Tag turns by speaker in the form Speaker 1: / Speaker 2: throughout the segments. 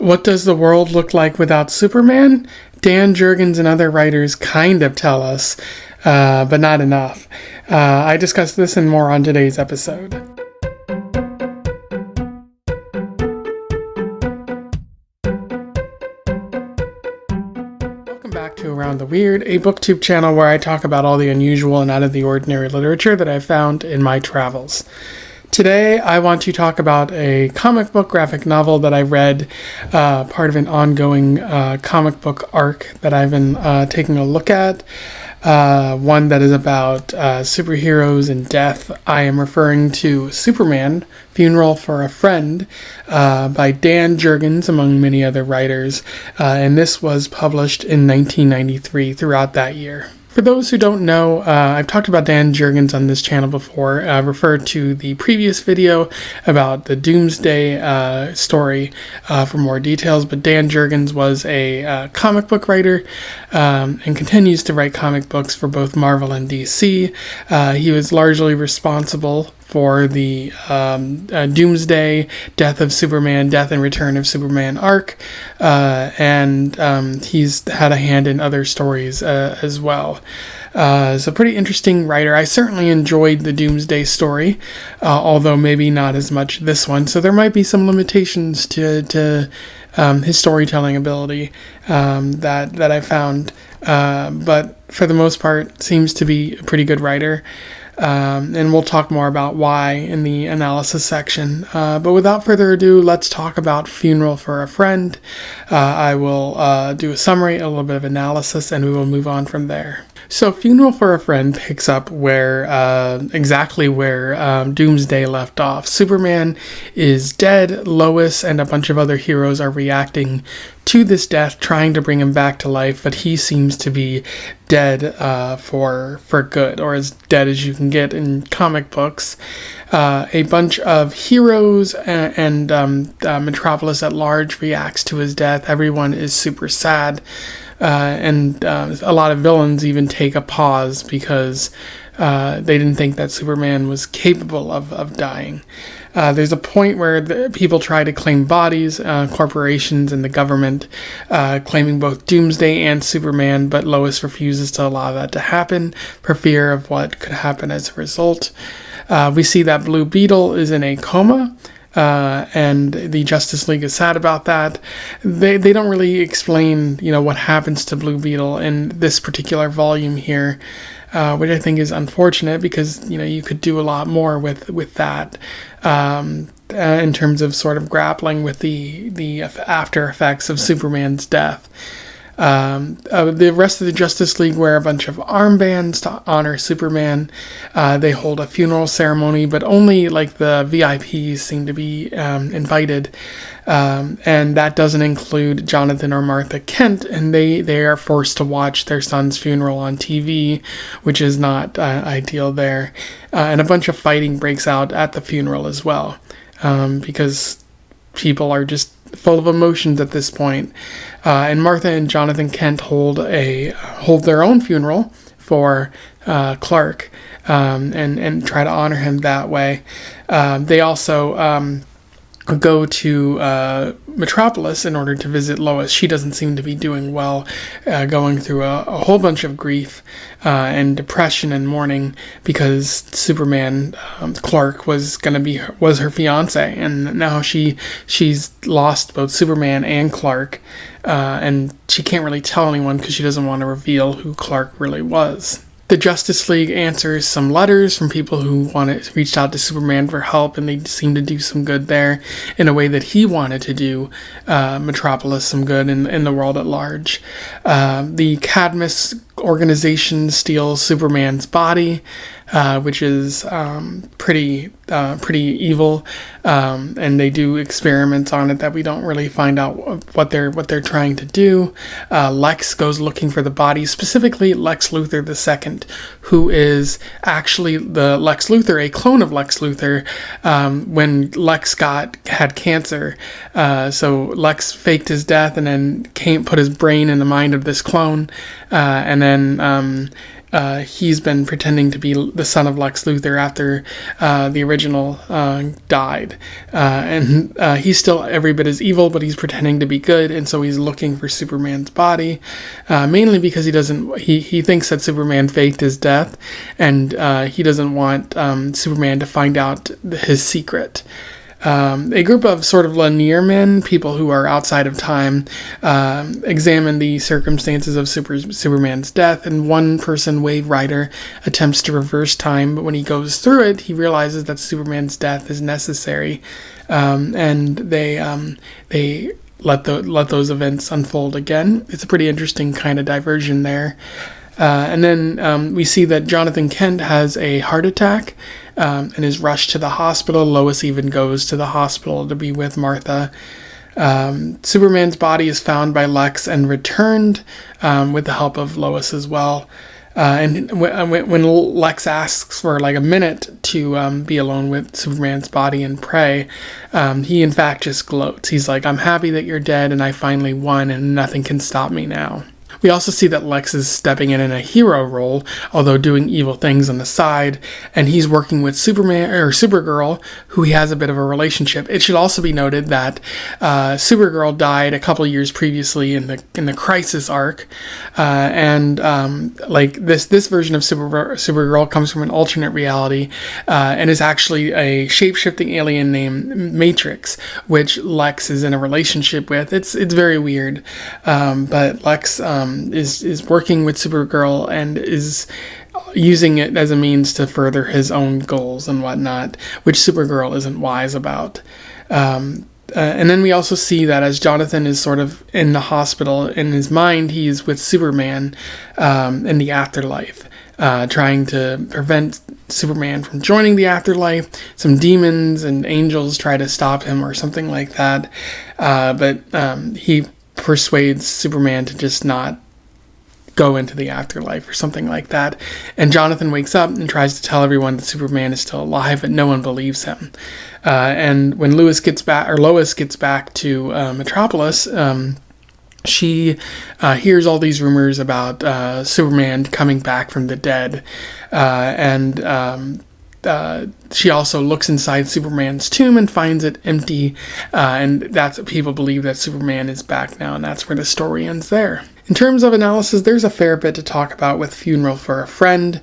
Speaker 1: What does the world look like without Superman? Dan Jurgens and other writers kind of tell us, but not enough. I discuss this and more on today's episode. Welcome back to Around the Weird, a booktube channel where I talk about all the unusual and out of the ordinary literature that I've found in my travels. Today, I want to talk about a comic book graphic novel that I read, part of an ongoing comic book arc that I've been taking a look at. One that is about superheroes and death. I am referring to Superman, Funeral for a Friend, by Dan Jurgens, among many other writers. And this was published in 1993 throughout that year. For those who don't know, I've talked about Dan Jurgens on this channel before. Referred to the previous video about the Doomsday story for more details, but Dan Jurgens was a comic book writer and continues to write comic books for both Marvel and DC. He was largely responsible for the Doomsday, Death of Superman, Death and Return of Superman arc, and he's had a hand in other stories as well. So pretty interesting writer. I certainly enjoyed the Doomsday story, although maybe not as much this one, so there might be some limitations to his storytelling ability that I found, but for the most part seems to be a pretty good writer. And we'll talk more about why in the analysis section. But without further ado, let's talk about Funeral for a Friend. I will do a summary, a little bit of analysis, and we will move on from there. So Funeral for a Friend picks up exactly where Doomsday left off. Superman is dead. Lois and a bunch of other heroes are reacting to this death, trying to bring him back to life, but he seems to be dead for good, or as dead as you can get in comic books. A bunch of heroes and Metropolis at large reacts to his death. Everyone is super sad, and a lot of villains even take a pause because they didn't think that Superman was capable of dying. There's a point where people try to claim bodies, corporations and the government, claiming both Doomsday and Superman, but Lois refuses to allow that to happen for fear of what could happen as a result. We see that Blue Beetle is in a coma, and the Justice League is sad about that. They don't really explain, what happens to Blue Beetle in this particular volume here, which I think is unfortunate because, you could do a lot more with that, in terms of sort of grappling with the after effects of Superman's death. The rest of the Justice League wear a bunch of armbands to honor Superman. They hold a funeral ceremony, but only the VIPs seem to be invited. And that doesn't include Jonathan or Martha Kent, and they are forced to watch their son's funeral on TV, which is not ideal there. And a bunch of fighting breaks out at the funeral as well, because people are just full of emotions at this point. And Martha and Jonathan Kent hold their own funeral for Clark, and try to honor him that way. They also go to Metropolis in order to visit Lois. She doesn't seem to be doing well, going through a whole bunch of grief and depression and mourning because Superman, Clark, was her fiance, and now she's lost both Superman and Clark, and she can't really tell anyone because she doesn't want to reveal who Clark really was. The Justice League answers some letters from people who reached out to Superman for help, and they seem to do some good there in a way that he wanted to do Metropolis some good in the world at large. The Cadmus organization steals Superman's body, which is pretty evil, and they do experiments on it that we don't really find out what they're trying to do. Lex goes looking for the body, specifically Lex Luthor II, who is actually the Lex Luthor, a clone of Lex Luthor, when Lex had cancer. So Lex faked his death and then put his brain in the mind of this clone, and then he's been pretending to be the son of Lex Luthor after the original died. And he's still every bit as evil, but he's pretending to be good, and so he's looking for Superman's body, mainly because he thinks that Superman faked his death, and he doesn't want Superman to find out his secret. A group of sort of linear men, people who are outside of time, examine the circumstances of Superman's death, and one person, Wave Rider, attempts to reverse time, but when he goes through it, he realizes that Superman's death is necessary, and they let those events unfold again. It's a pretty interesting kind of diversion there. And then we see that Jonathan Kent has a heart attack and is rushed to the hospital. Lois even goes to the hospital to be with Martha. Superman's body is found by Lex and returned with the help of Lois as well. And when Lex asks for like a minute to be alone with Superman's body and pray, he in fact just gloats. He's like, "I'm happy that you're dead and I finally won and nothing can stop me now." We also see that Lex is stepping in a hero role, although doing evil things on the side, and he's working with Supergirl, who he has a bit of a relationship. It should also be noted that Supergirl died a couple years previously in the Crisis arc, and this version of Supergirl comes from an alternate reality, and is actually a shape-shifting alien named Matrix, which Lex is in a relationship with. It's very weird, but Lex is working with Supergirl and is using it as a means to further his own goals and whatnot, which Supergirl isn't wise about. And then we also see that as Jonathan is sort of in the hospital, in his mind, he's with Superman in the afterlife, trying to prevent Superman from joining the afterlife. Some demons and angels try to stop him or something like that, but he persuades Superman to just not go into the afterlife or something like that. And Jonathan wakes up and tries to tell everyone that Superman is still alive, but no one believes him. And when Lois gets back to Metropolis, she hears all these rumors about Superman coming back from the dead, and she also looks inside Superman's tomb and finds it empty, and that's what people believe, that Superman is back now, and that's where the story ends there. In terms of analysis, there's a fair bit to talk about with Funeral for a Friend.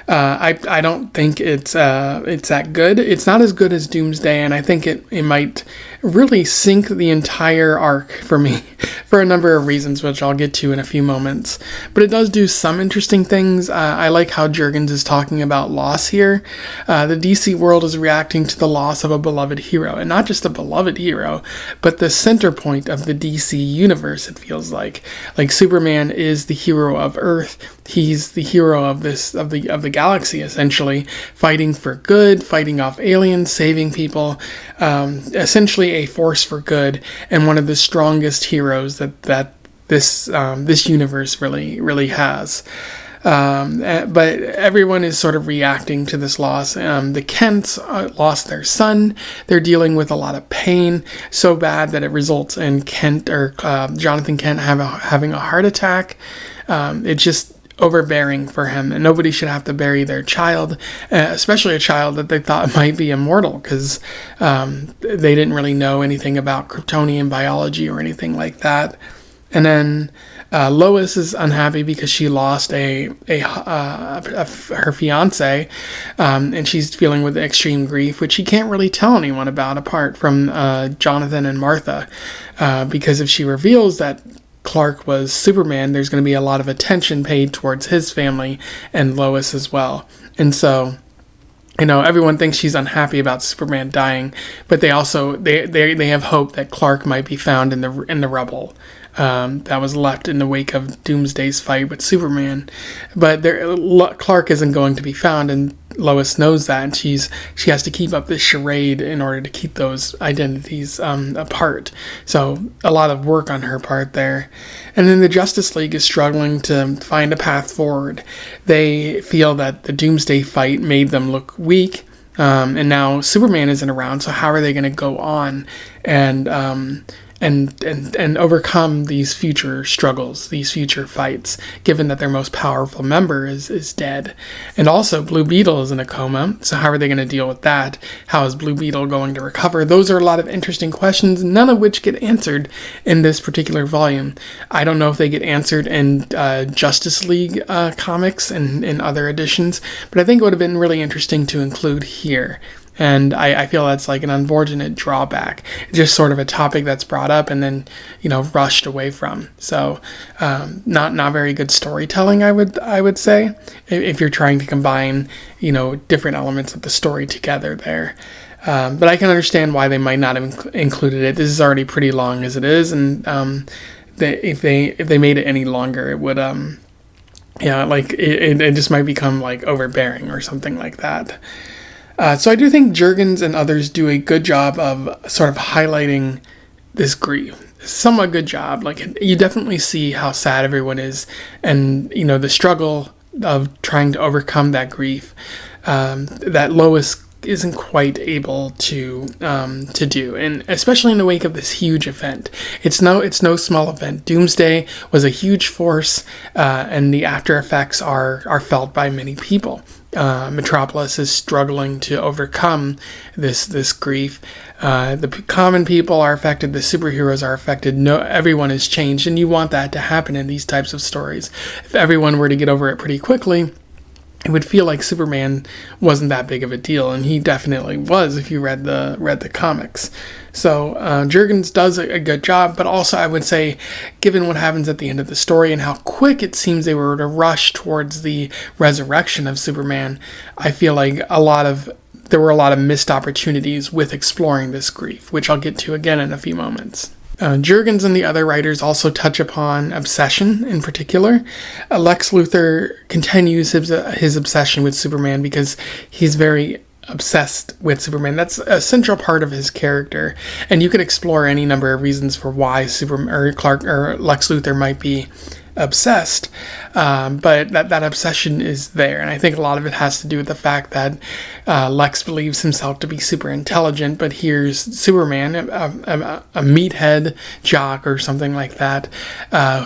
Speaker 1: I don't think it's that good. It's not as good as Doomsday, and I think it might really sink the entire arc for me for a number of reasons, which I'll get to in a few moments. But it does do some interesting things. I like how Jurgens is talking about loss here. The DC world is reacting to the loss of a beloved hero, and not just a beloved hero, but the center point of the DC universe, it feels like. Like, Superman is the hero of Earth. He's the hero of the galaxy, essentially, fighting for good, fighting off aliens, saving people, essentially a force for good, and one of the strongest heroes that this universe really has. But everyone is sort of reacting to this loss. The Kents lost their son. They're dealing with a lot of pain, so bad that it results in Jonathan Kent having a heart attack. It's just overbearing for him, and nobody should have to bury their child, especially a child that they thought might be immortal, because they didn't really know anything about Kryptonian biology or anything like that. And then Lois is unhappy because she lost her fiance, and she's feeling with extreme grief, which she can't really tell anyone about apart from Jonathan and Martha, because if she reveals that Clark was Superman, there's going to be a lot of attention paid towards his family and Lois as well. And so, everyone thinks she's unhappy about Superman dying, but they also they have hope that Clark might be found in the rubble that was left in the wake of Doomsday's fight with Superman. But Clark isn't going to be found, and Lois knows that, and she has to keep up this charade in order to keep those identities apart. So a lot of work on her part there. And then the Justice League is struggling to find a path forward. They feel that the Doomsday fight made them look weak, and now Superman isn't around, so how are they going to go on? And and overcome these future struggles, these future fights, given that their most powerful member is dead. And also, Blue Beetle is in a coma, so how are they going to deal with that? How is Blue Beetle going to recover? Those are a lot of interesting questions, none of which get answered in this particular volume. I don't know if they get answered in Justice League comics and in other editions, but I think it would have been really interesting to include here. And I feel that's like an unfortunate drawback. It's just sort of a topic that's brought up and then, rushed away from. So, not very good storytelling, I would say, if you're trying to combine, different elements of the story together there. But I can understand why they might not have included it. This is already pretty long as it is, and if they made it any longer, it would it just might become like overbearing or something like that. So I do think Jurgens and others do a good job of sort of highlighting this grief. Somewhat good job. Like, you definitely see how sad everyone is, and the struggle of trying to overcome that grief that Lois isn't quite able to do, and especially in the wake of this huge event. It's no small event. Doomsday was a huge force, and the after effects are felt by many people. Metropolis is struggling to overcome this grief. The common people are affected. The superheroes are affected. Everyone is changed, and you want that to happen in these types of stories. If everyone were to get over it pretty quickly, it would feel like Superman wasn't that big of a deal, and he definitely was if you read the comics. So Jurgens does a good job, but also I would say, given what happens at the end of the story and how quick it seems they were to rush towards the resurrection of Superman, I feel like there were a lot of missed opportunities with exploring this grief, which I'll get to again in a few moments. Jurgens and the other writers also touch upon obsession in particular. Lex Luthor continues his obsession with Superman because he's very obsessed with Superman. That's a central part of his character, and you could explore any number of reasons for why Superman or Lex Luthor might be obsessed, but that obsession is there, and I think a lot of it has to do with the fact that Lex believes himself to be super intelligent, but here's Superman, a meathead jock or something like that,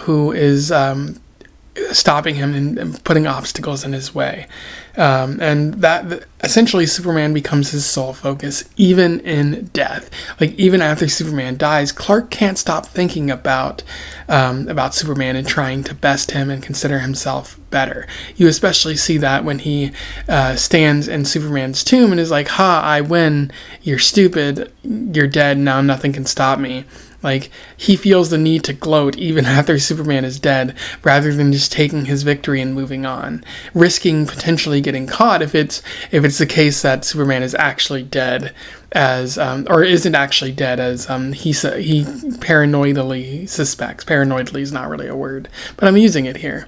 Speaker 1: who is stopping him and putting obstacles in his way. And that essentially Superman becomes his sole focus, even in death. Like, even after Superman dies, Clark can't stop thinking about Superman and trying to best him and consider himself better. You especially see that when he stands in Superman's tomb and is like, "Ha, I win, you're stupid, you're dead, now nothing can stop me." Like, he feels the need to gloat even after Superman is dead, rather than just taking his victory and moving on, risking potentially getting caught if it's the case that Superman is actually dead, or isn't actually dead, as he paranoidally suspects. Paranoidally is not really a word, but I'm using it here.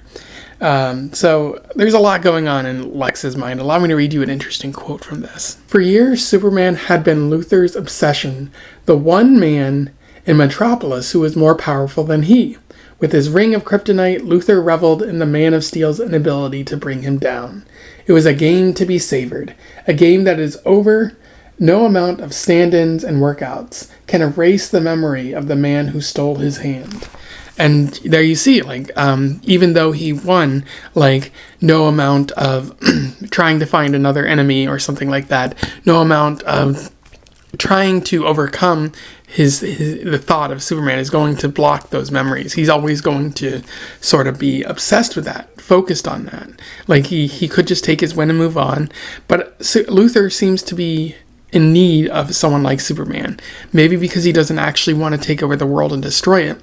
Speaker 1: So there's a lot going on in Lex's mind. Allow me to read you an interesting quote from this. "For years, Superman had been Luthor's obsession, the one man in Metropolis who was more powerful than he. With his ring of kryptonite, Luthor reveled in the Man of Steel's inability to bring him down. It was a game to be savored, a game that is over. No amount of stand-ins and workouts can erase the memory of the man who stole his hand." And there you see, like, even though he won, like, no amount of trying to find another enemy or something like that, no amount of trying to overcome the thought of Superman is going to block those memories. He's always going to sort of be obsessed with that, focused on that. Like, he could just take his win and move on, but Luthor seems to be in need of someone like Superman. Maybe because he doesn't actually want to take over the world and destroy it,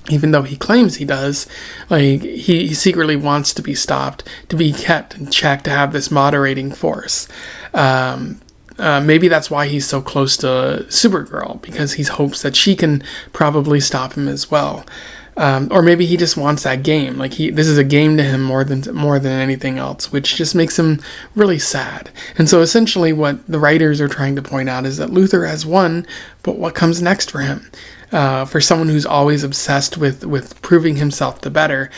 Speaker 1: even though he claims he does. Like, he secretly wants to be stopped, to be kept in check, to have this moderating force. Maybe that's why he's so close to Supergirl, because he hopes that she can probably stop him as well. Or maybe he just wants that game. Like, this is a game to him more than anything else, which just makes him really sad. And so essentially what the writers are trying to point out is that Luthor has won, but what comes next for him? For someone who's always obsessed with proving himself the better,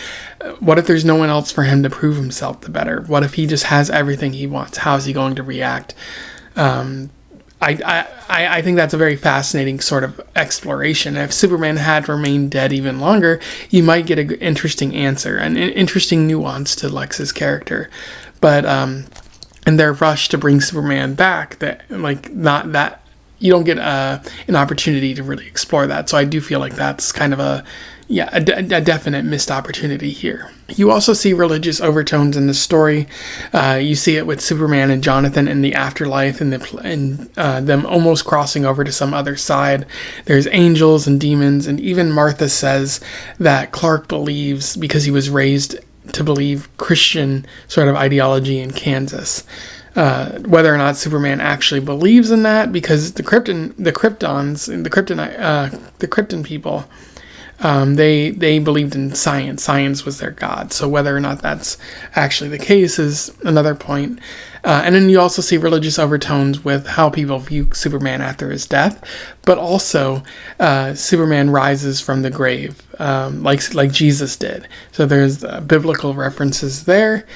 Speaker 1: what if there's no one else for him to prove himself the better? What if he just has everything he wants? How is he going to react? I think that's a very fascinating sort of exploration. If Superman had remained dead even longer, you might get an interesting answer, an interesting nuance to Lex's character. But in their rush to bring Superman back, you don't get an opportunity to really explore that. So I do feel like that's kind of a definite missed opportunity here. You also see religious overtones in the story. You see it with Superman and Jonathan in the afterlife, and them almost crossing over to some other side. There's angels and demons, and even Martha says that Clark believes because he was raised to believe Christian sort of ideology in Kansas. Whether or not Superman actually believes in that, because the Krypton people, they believed in science. Science was their god. So whether or not that's actually the case is another point. And then you also see religious overtones with how people view Superman after his death, but also Superman rises from the grave, like Jesus did. So there's biblical references there,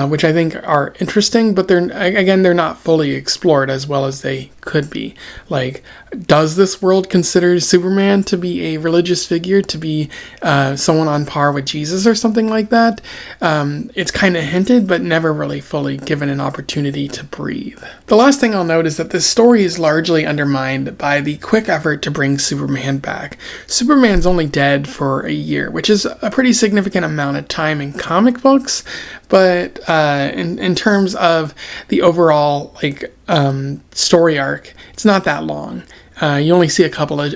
Speaker 1: which I think are interesting, but they're not fully explored as well as they could be. Like, does this world consider Superman to be a religious figure, to be someone on par with Jesus or something like that? It's kind of hinted, but never really fully given an opportunity to breathe. The last thing I'll note is that this story is largely undermined by the quick effort to bring Superman back. Superman's only dead for a year, which is a pretty significant amount of time in comic books, but in terms of the overall story arc, it's not that long. You only see a couple of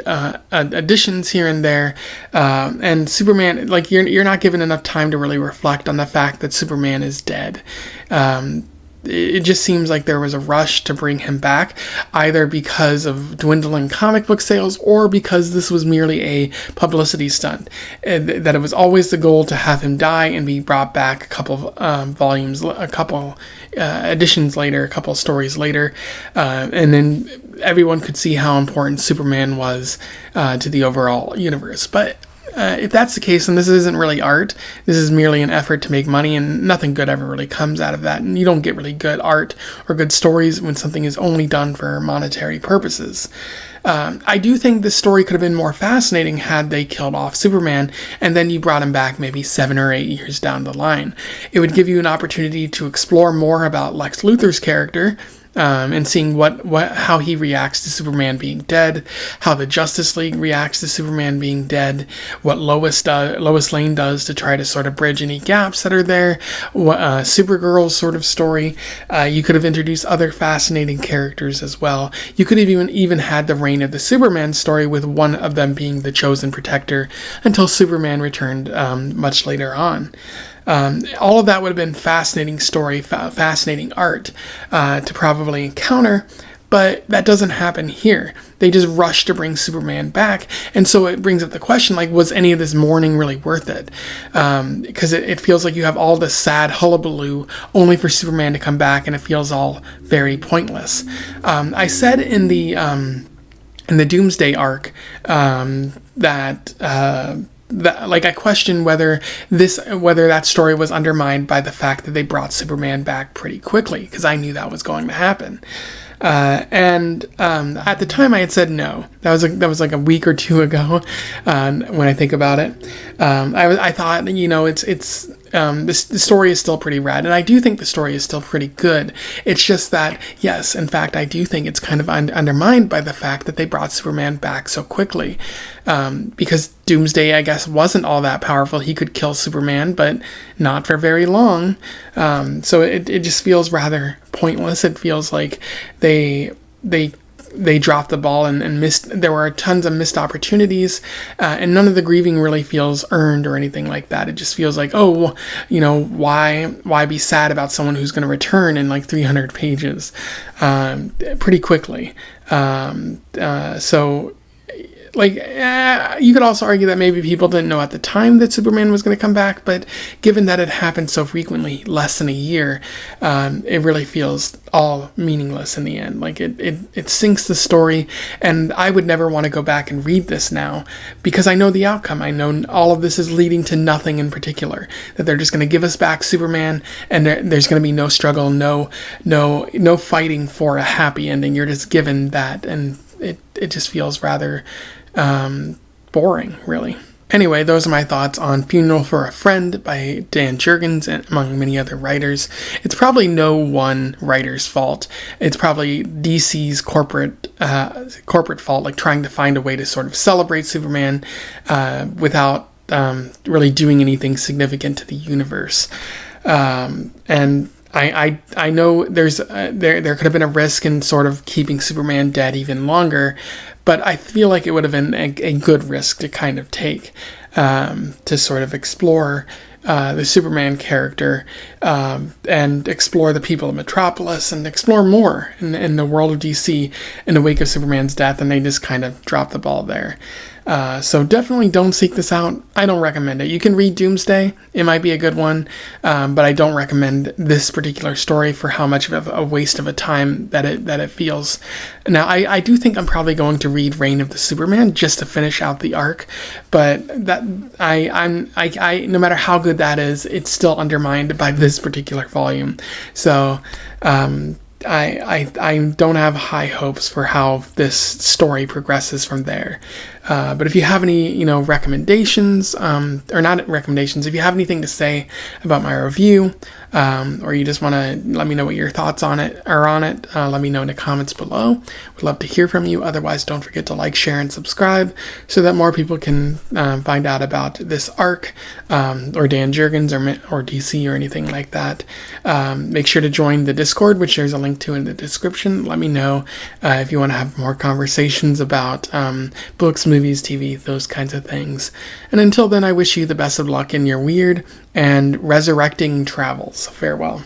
Speaker 1: additions here and there, and Superman, you're not given enough time to really reflect on the fact that Superman is dead. It just seems like there was a rush to bring him back, either because of dwindling comic book sales or because this was merely a publicity stunt. That it was always the goal to have him die and be brought back a couple volumes, a couple editions later, a couple stories later, and then everyone could see how important Superman was to the overall universe. But if that's the case, then this isn't really art. This is merely an effort to make money, and nothing good ever really comes out of that. And you don't get really good art or good stories when something is only done for monetary purposes. I do think this story could have been more fascinating had they killed off Superman and then you brought him back maybe 7 or 8 years down the line. It would give you an opportunity to explore more about Lex Luthor's character, and seeing how he reacts to Superman being dead, how the Justice League reacts to Superman being dead, what Lois Lane does to try to sort of bridge any gaps that are there, Supergirl's sort of story. You could have introduced other fascinating characters as well. You could have even had the Reign of the Superman story, with one of them being the chosen protector, until Superman returned much later on. All of that would have been fascinating story, fascinating art to probably encounter, but that doesn't happen here. They just rush to bring Superman back, and so it brings up the question, was any of this mourning really worth it? Because it feels like you have all this sad hullabaloo only for Superman to come back, and it feels all very pointless. I said in the Doomsday arc that I question whether that story was undermined by the fact that they brought Superman back pretty quickly, because I knew that was going to happen. And at the time I had said no. That was like a week or two ago. When I think about it, I thought, the story is still pretty rad, and I do think the story is still pretty good. It's just that, yes, in fact, I do think it's kind of undermined by the fact that they brought Superman back so quickly. Because Doomsday, I guess, wasn't all that powerful. He could kill Superman, but not for very long. So it just feels rather pointless. It feels like they dropped the ball and missed. There were tons of missed opportunities, and none of the grieving really feels earned or anything like that. It just feels like, why be sad about someone who's going to return in 300 pages pretty quickly. So like, you could also argue that maybe people didn't know at the time that Superman was going to come back, but given that it happened so frequently, less than a year, it really feels all meaningless in the end. Like, it sinks the story, and I would never want to go back and read this now, because I know the outcome. I know all of this is leading to nothing in particular, that they're just going to give us back Superman, and there's going to be no struggle, no fighting for a happy ending. You're just given that, and it just feels rather boring, really. Anyway, those are my thoughts on Funeral for a Friend by Dan Jurgens, and among many other writers. It's probably no one writer's fault. It's probably DC's corporate fault, like trying to find a way to sort of celebrate Superman without really doing anything significant to the universe. And I know there could have been a risk in sort of keeping Superman dead even longer, but I feel like it would have been a good risk to kind of take, to sort of explore the Superman character, and explore the people of Metropolis, and explore more in the world of DC in the wake of Superman's death, and they just kind of dropped the ball there. So definitely don't seek this out. I don't recommend it. You can read Doomsday. It might be a good one, but I don't recommend this particular story for how much of a waste of a time that it feels. Now, I do think I'm probably going to read Reign of the Superman just to finish out the arc, but that I no matter how good that is, it's still undermined by this particular volume. So, I don't have high hopes for how this story progresses from there. But if you have any, recommendations, or not recommendations, if you have anything to say about my review, or you just want to let me know what your thoughts on it are let me know in the comments below. Would love to hear from you. Otherwise, don't forget to like, share, and subscribe so that more people can find out about this arc, or Dan Jurgens, or DC, or anything like that. Make sure to join the Discord, which there's a link to in the description. Let me know if you want to have more conversations about books, movies, TV, those kinds of things. And until then, I wish you the best of luck in your weird and resurrecting travels. Farewell.